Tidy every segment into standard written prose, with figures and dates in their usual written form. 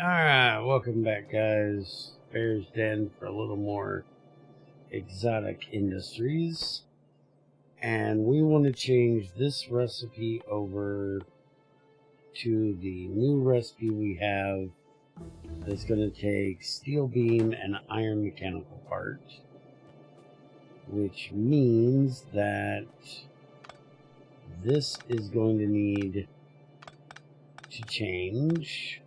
Alright, welcome back, guys. Bear's Den for a little more exotic industries. And we want to change this recipe over to the new recipe we have that's going to take steel beam and iron mechanical part. Which means that this is going to need to change.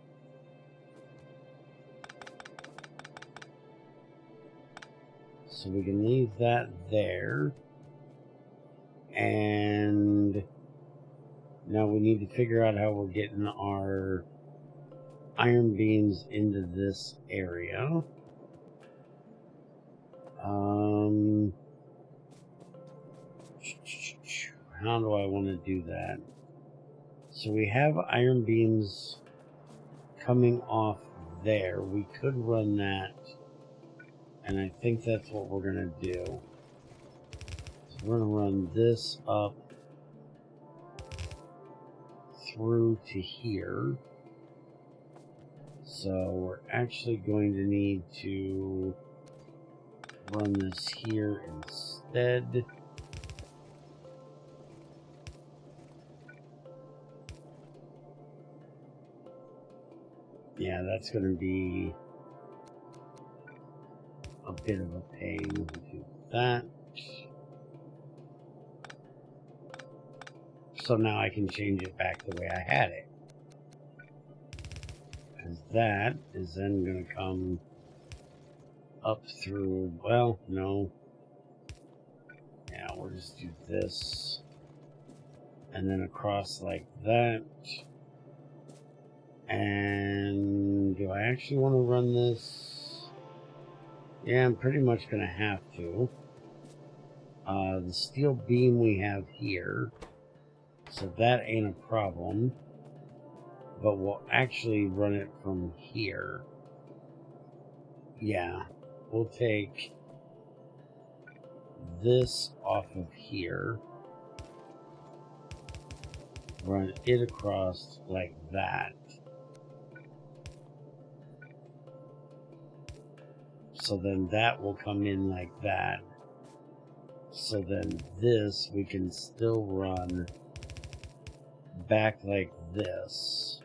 So we can leave that there. And now we need to figure out how we're getting our iron beams into this area. How do I want to do that? So we have iron beams coming off there. We could run that. And I think that's what we're going to do. So we're going to run this up through to here. So we're actually going to need to run this here instead. Yeah, that's going to be a bit of a pain to do that. So now I can change it back the way I had it. Because that is then going to come up through, well, no. Yeah, we'll just do this. And then across like that. And do I actually want to run this? Yeah, I'm pretty much going to have to. The steel beam we have here. So that ain't a problem. But we'll actually run it from here. Yeah. We'll take this off of here. Run it across like that. So then that will come in like that. So then this we can still run back like this.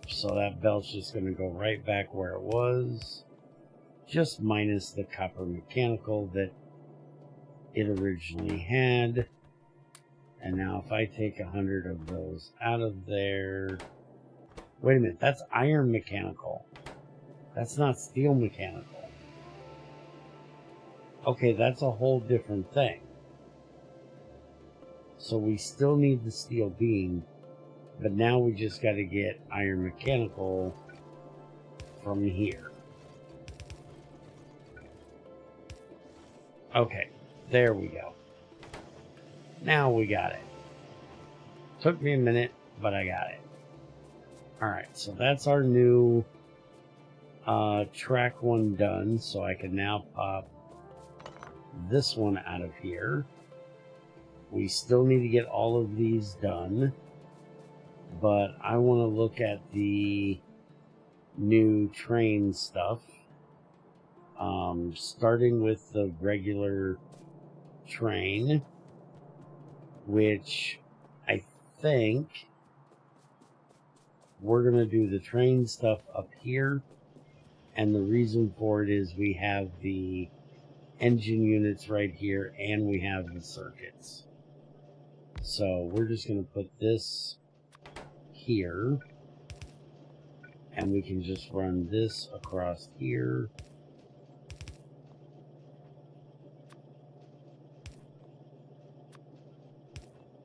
So that belt's just going to go right back where it was. Just minus the copper mechanical that it originally had. And now if I take 100 of those out of there. Wait a minute, that's iron mechanical. That's not steel mechanical. Okay, that's a whole different thing. So we still need the steel beam, but now we just got to get iron mechanical from here. Okay, there we go. Now we got it. Took me a minute, but I got it. Alright, so that's our new track one done, so I can now pop this one out of here. We still need to get all of these done, but I want to look at the new train stuff, starting with the regular train, which I think we're going to do the train stuff up here. And the reason for it is we have the engine units right here and we have the circuits. So we're just going to put this here. And we can just run this across here.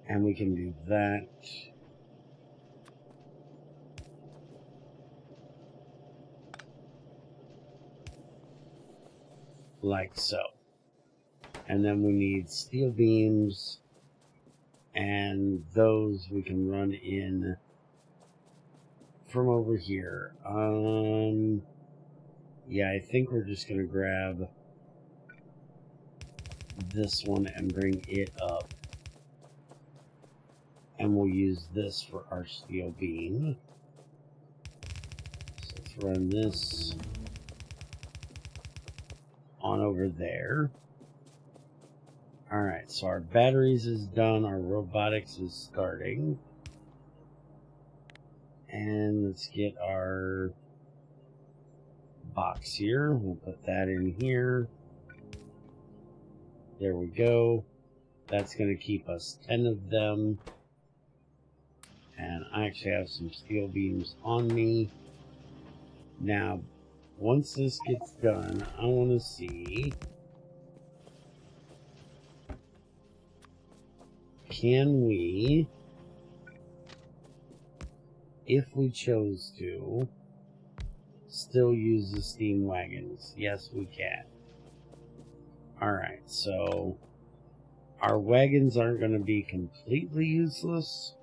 And we can do that. Like so. And then we need steel beams, and those we can run in from over here. Yeah, I think we're just gonna grab this one and bring it up. And we'll use this for our steel beam. let's run this on over there. Alright, so our batteries is done, our robotics is starting. And let's get our box here. We'll put that in here. There we go. That's going to keep us 10 of them. And I actually have some steel beams on me. Now, once this gets done, I want to see, can we, if we chose to, still use the steam wagons? Yes, we can. Alright, so our wagons aren't going to be completely useless.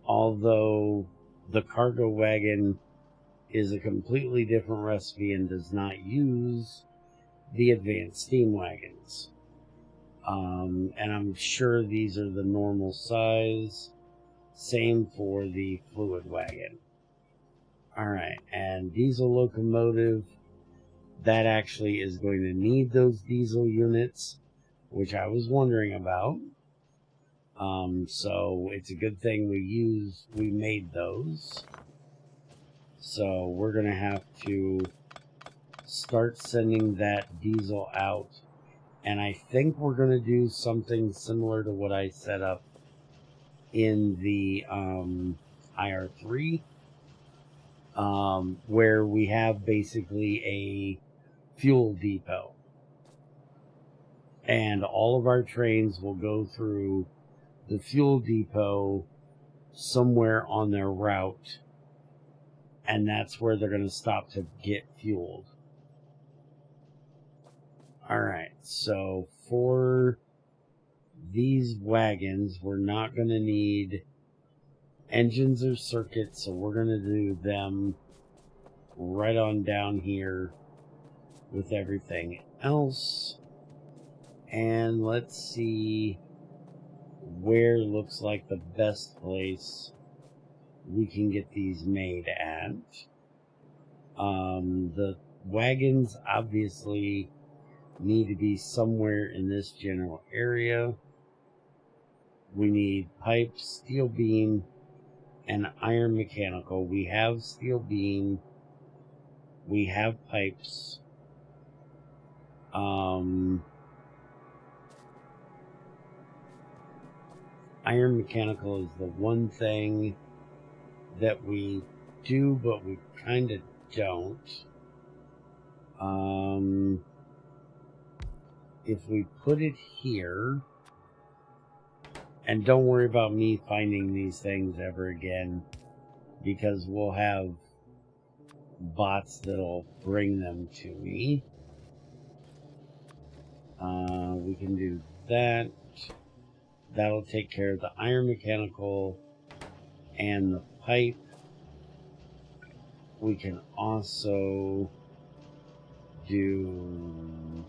Although the cargo wagon is a completely different recipe and does not use the advanced steam wagons. And I'm sure these are the normal size. Same for the fluid wagon. Alright, and diesel locomotive, that actually is going to need those diesel units, which I was wondering about. So it's a good thing we made those. So we're going to have to start sending that diesel out. And I think we're going to do something similar to what I set up in the IR3, where we have basically a fuel depot. And all of our trains will go through the fuel depot somewhere on their route, and that's where they're going to stop to get fueled. Alright, so for these wagons, we're not going to need engines or circuits, so we're going to do them right on down here with everything else. And let's see where looks like the best place we can get these made at. The wagons obviously need to be somewhere in this general area. We need pipe, steel beam, and iron mechanical. We have steel beam. We have pipes. Iron mechanical is the one thing that we do, but we kind of don't. If we put it here, and don't worry about me finding these things ever again, because we'll have bots that'll bring them to me. We can do that. That'll take care of the iron mechanical and the pipe. We can also do...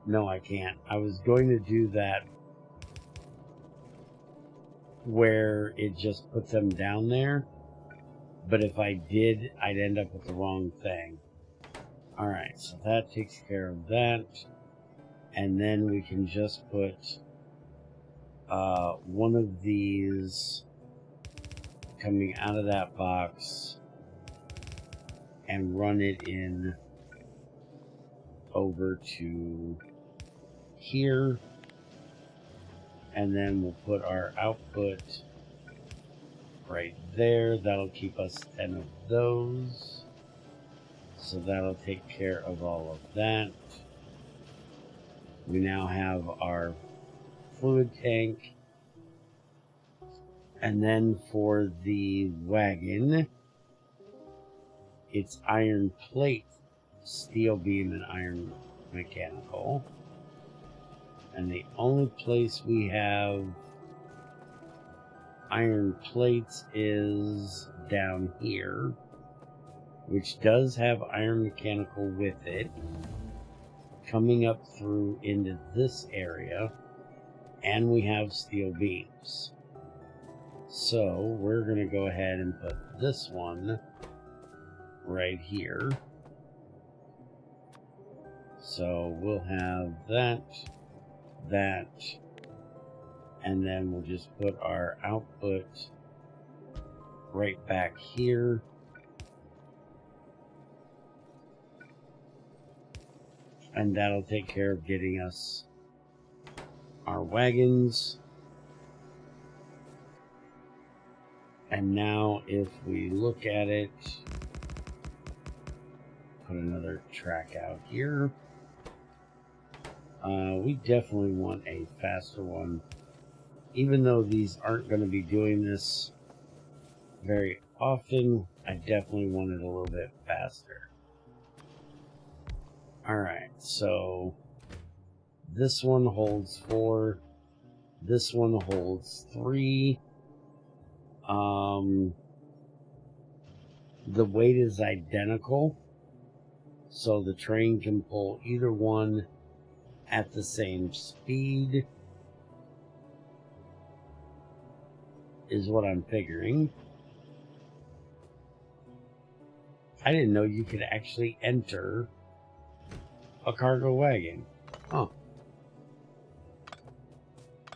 No, I can't. I was going to do that where it just puts them down there, but if I did, I'd end up with the wrong thing. Alright, so that takes care of that. And then we can just put one of these coming out of that box and run it in over to here. And then we'll put our output right there. That'll keep us 10 of those. So that'll take care of all of that. We now have our fluid tank. And then for the wagon, it's iron plate, steel beam, and iron mechanical. And the only place we have iron plates is down here, which does have iron mechanical with it, coming up through into this area, and we have steel beams. So we're going to go ahead and put this one right here. So we'll have that, and then we'll just put our output right back here. And that'll take care of getting us our wagons. And now if we look at it, put another track out here. We definitely want a faster one. Even though these aren't going to be doing this very often, I definitely want it a little bit faster. Alright, so this one holds 4. This one holds 3. The weight is identical, so the train can pull either one at the same speed, is what I'm figuring. I didn't know you could actually enter a cargo wagon. Huh.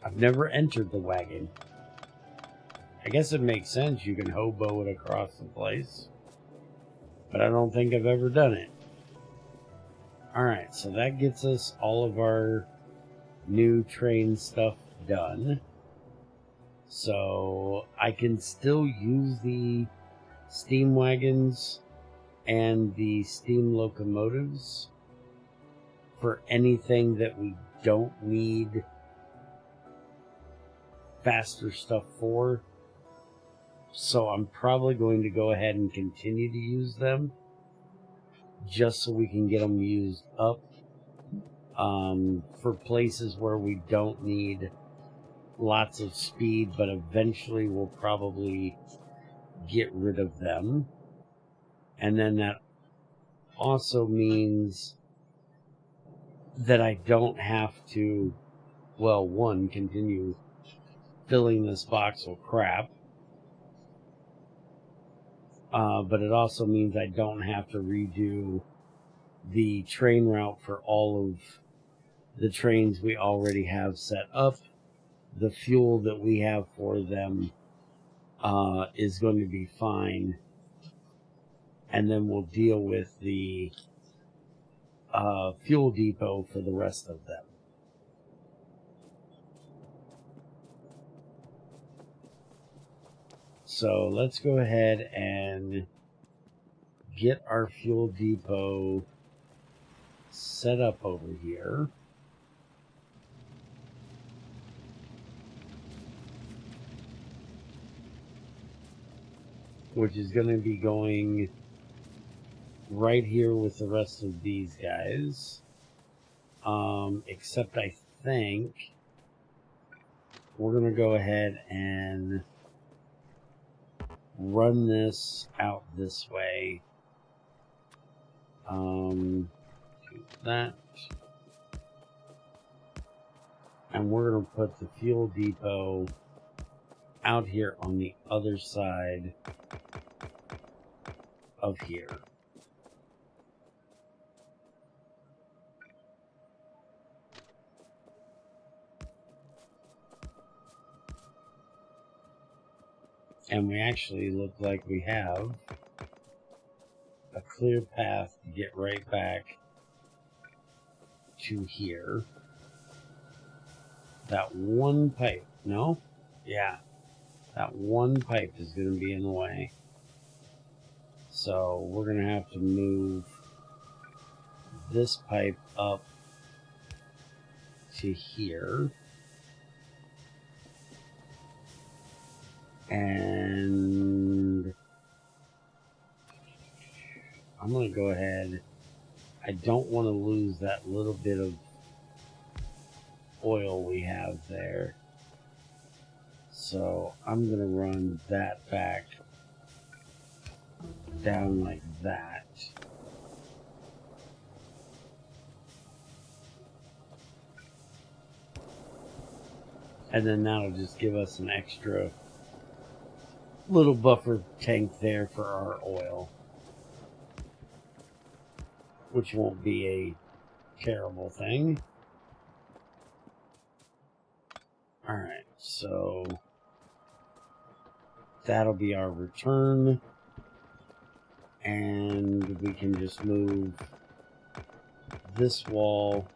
I've never entered the wagon. I guess it makes sense. You can hobo it across the place. But I don't think I've ever done it. Alright, so that gets us all of our new train stuff done. So I can still use the steam wagons and the steam locomotives for anything that we don't need faster stuff for. So I'm probably going to go ahead and continue to use them just so we can get them used up for places where we don't need lots of speed, but eventually we'll probably get rid of them. And then that also means that I don't have to, well, one, continue filling this box with crap. But it also means I don't have to redo the train route for all of the trains we already have set up. The fuel that we have for them is going to be fine. And then we'll deal with the fuel depot for the rest of them. So let's go ahead and get our fuel depot set up over here. Which is going to be going right here with the rest of these guys. Except I think we're going to go ahead and run this out this way. Do that. And we're going to put the fuel depot out here on the other side of here. And we actually look like we have a clear path to get right back to here. That one pipe, no? Yeah. That one pipe is going to be in the way. So we're going to have to move this pipe up to here. And I'm going to go ahead. I don't want to lose that little bit of oil we have there. So I'm going to run that back down like that. And then that'll just give us an extra little buffer tank there for our oil, which won't be a terrible thing. Alright, so that'll be our return, and we can just move this wall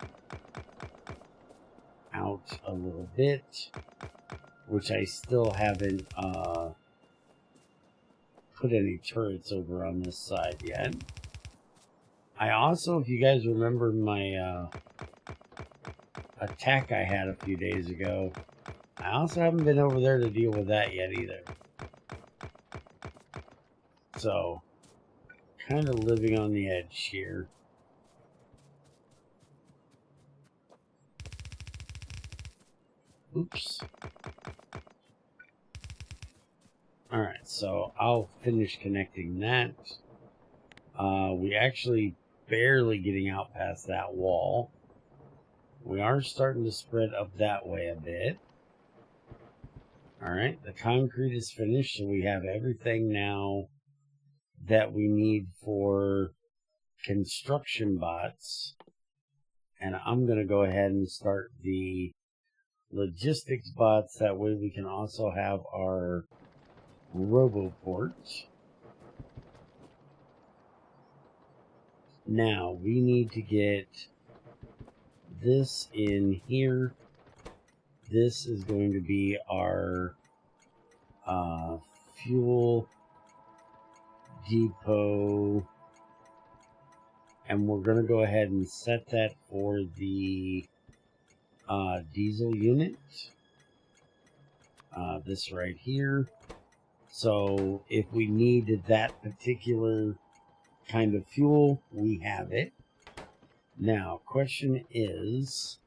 out a little bit, which I still haven't put any turrets over on this side yet. I also, if you guys remember my attack I had a few days ago, I also haven't been over there to deal with that yet either. So, kind of living on the edge here. Oops. Alright, so I'll finish connecting that. We actually barely getting out past that wall. We are starting to spread up that way a bit. Alright, the concrete is finished, so we have everything now that we need for construction bots. And I'm going to go ahead and start the logistics bots. That way we can also have our roboport. Now we need to get this in here. This is going to be our fuel depot, and we're going to go ahead and set that for the diesel unit. This right here. So if we needed that particular kind of fuel, we have it. Now, question is,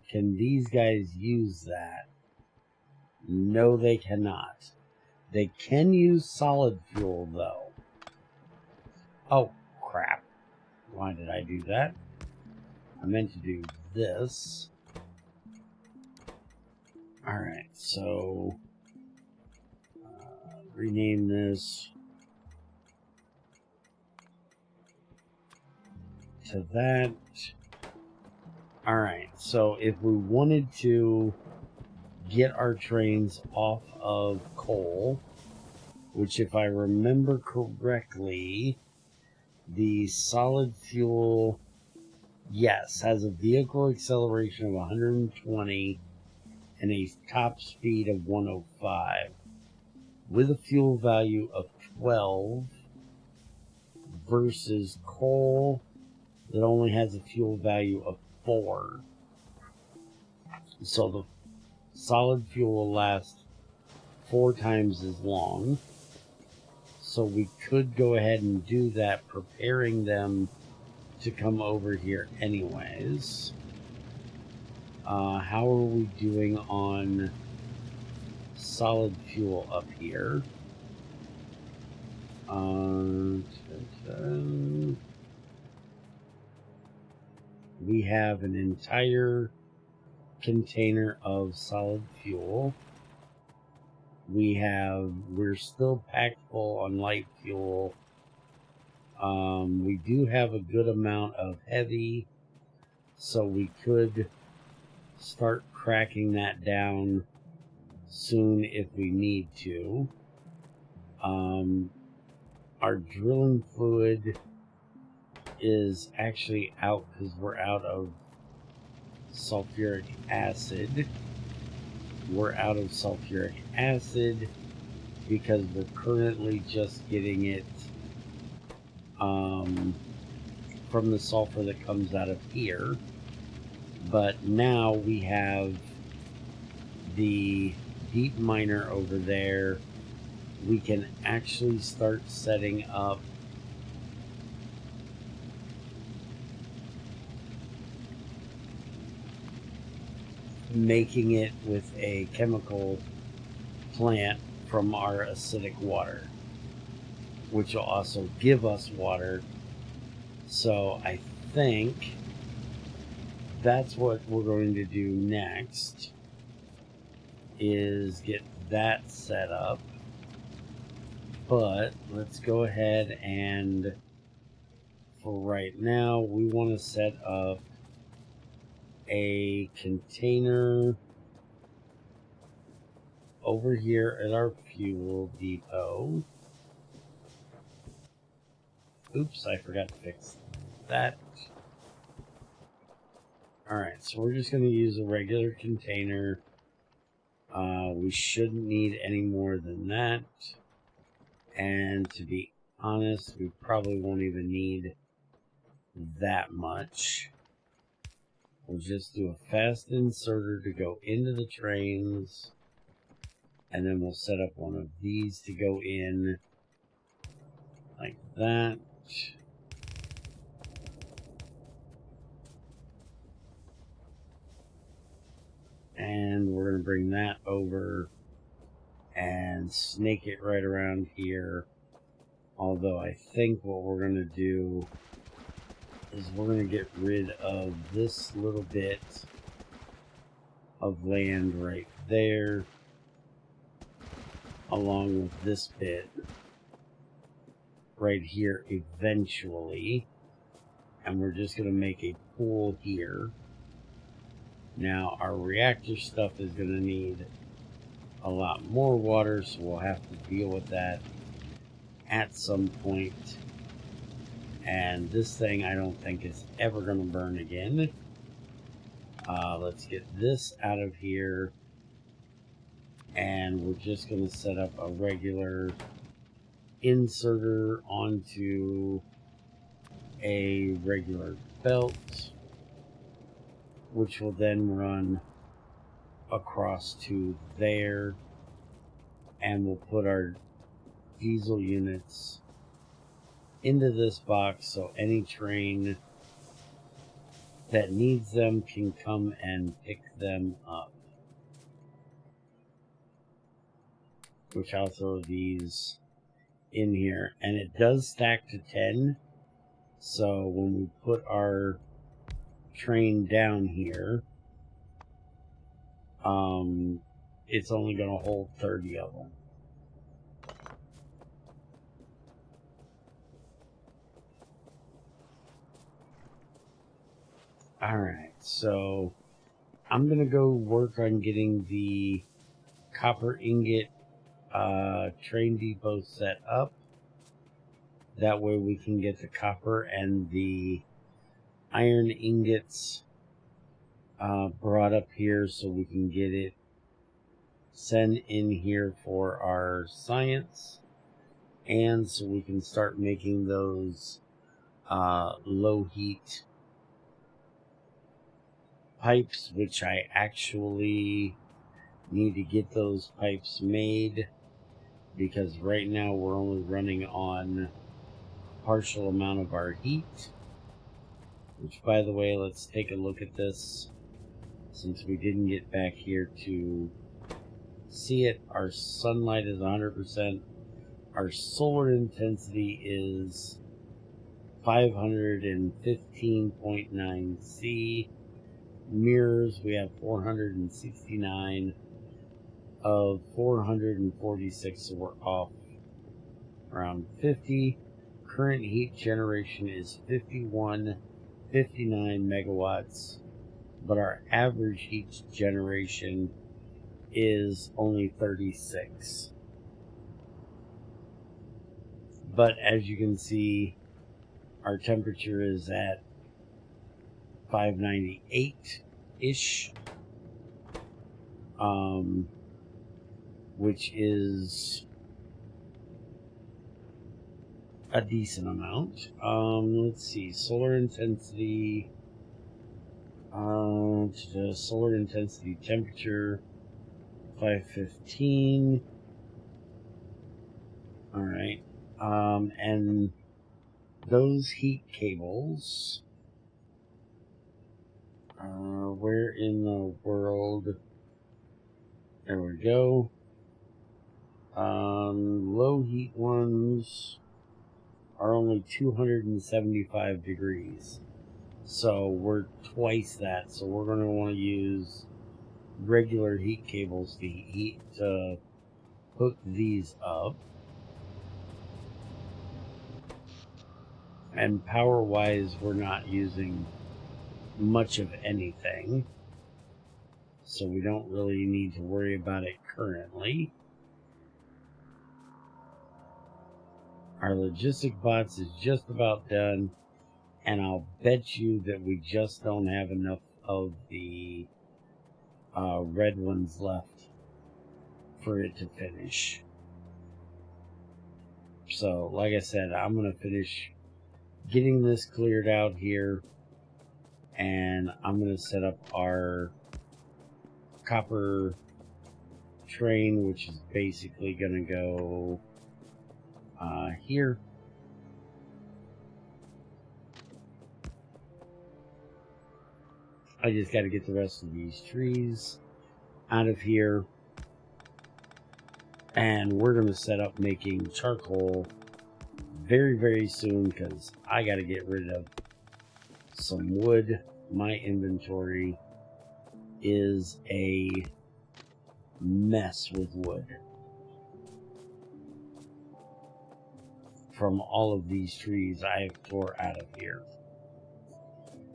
can these guys use that? No, they cannot. They can use solid fuel, though. Oh, crap. Why did I do that? I meant to do this. Alright, so rename this to that. Alright, so if we wanted to get our trains off of coal, which if I remember correctly, the solid fuel, yes, has a vehicle acceleration of 120 and a top speed of 105 with a fuel value of 12 versus coal that only has a fuel value of 4. So the solid fuel will last 4 times as long. So we could go ahead and do that, preparing them to come over here anyways. How are we doing on solid fuel up here? We have an entire container of solid fuel. We're still packed full on light fuel. We do have a good amount of heavy, so we could start cracking that down soon if we need to. Our drilling fluid is actually out because we're out of sulfuric acid. We're out of sulfuric acid because we're currently just getting it from the sulfur that comes out of here. But now we have the deep miner over there. We can actually start setting up making it with a chemical plant from our acidic water, which will also give us water. So I think that's what we're going to do next, is get that set up. But let's go ahead and, for right now, we want to set up a container over here at our fuel depot. Oops, I forgot to fix that. Alright, so we're just going to use a regular container. We shouldn't need any more than that. And to be honest, we probably won't even need that much. We'll just do a fast inserter to go into the trains. And then we'll set up one of these to go in like that. And we're going to bring that over and snake it right around here. Although I think what we're going to do is we're going to get rid of this little bit of land right there, along with this bit right here eventually. And we're just going to make a pool here. Now, our reactor stuff is going to need a lot more water, so we'll have to deal with that at some point. And this thing I don't think is ever going to burn again. Let's get this out of here. And we're just going to set up a regular inserter onto a regular belt, which will then run across to there, and we'll put our diesel units into this box so any train that needs them can come and pick them up. Which I'll throw these in here, and it does stack to 10, so when we put our train down here, it's only going to hold 30 of them. Alright, so I'm going to go work on getting the copper ingot train depot set up. That way we can get the copper and the iron ingots brought up here so we can get it sent in here for our science, and so we can start making those low heat pipes, which I actually need to get those pipes made, because right now we're only running on partial amount of our heat. Which, by the way, let's take a look at this, since we didn't get back here to see it. Our sunlight is 100%. Our solar intensity is 515.9 C. Mirrors, we have 469 of 446, so we're off around 50. Current heat generation is 59 megawatts, but our average heat generation is only 36. But as you can see, our temperature is at 598-ish, which is a decent amount. Let's see, solar intensity, solar intensity temperature, 515. All right. And those heat cables, where in the world? There we go. Low heat ones are only 275 degrees. So we're twice that. So we're going to want to use regular heat cables to hook these up. And power-wise, we're not using much of anything, so we don't really need to worry about it currently. Our logistic bots is just about done, and I'll bet you that we just don't have enough of the red ones left for it to finish. So, like I said, I'm going to finish getting this cleared out here, and I'm going to set up our copper train, which is basically going to go here. I just got to get the rest of these trees out of here, and we're going to set up making charcoal very, very soon, because I got to get rid of some wood. My inventory is a mess with wood from all of these trees I have tore out of here.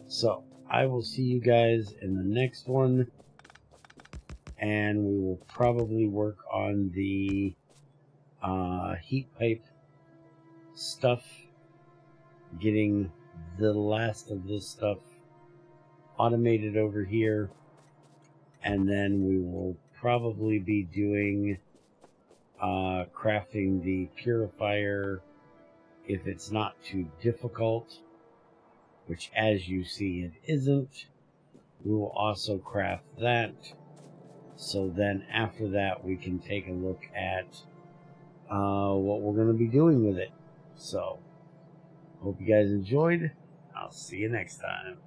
So I will see you guys in the next one, and we will probably work on the heat pipe stuff, getting the last of this stuff automated over here, and then we will probably be doing crafting the purifier if it's not too difficult, which, as you see, it isn't. We will also craft that, so then after that we can take a look at what we're going to be doing with it. So, hope you guys enjoyed. I'll see you next time.